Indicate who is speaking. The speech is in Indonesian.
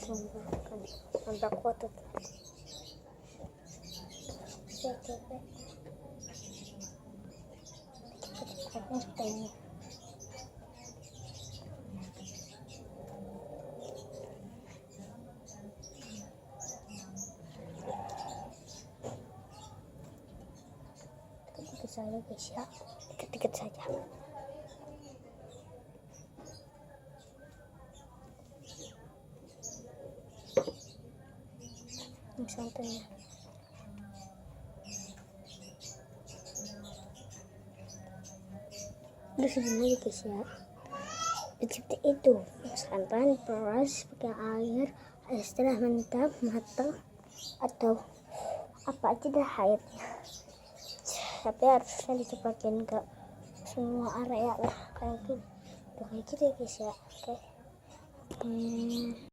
Speaker 1: Ang ko to. Dekat saja guys ya, dekat-dekat saja. Ini santannya. Udah segini guys ya. Seperti itu, santan, peras, pakai air. Setelah mantap matang atau apa aja dah airnya. Tapi harusnya dicepatin ke semua area lah, kayak gitu. Kayak gitu ya guys ya. Oke.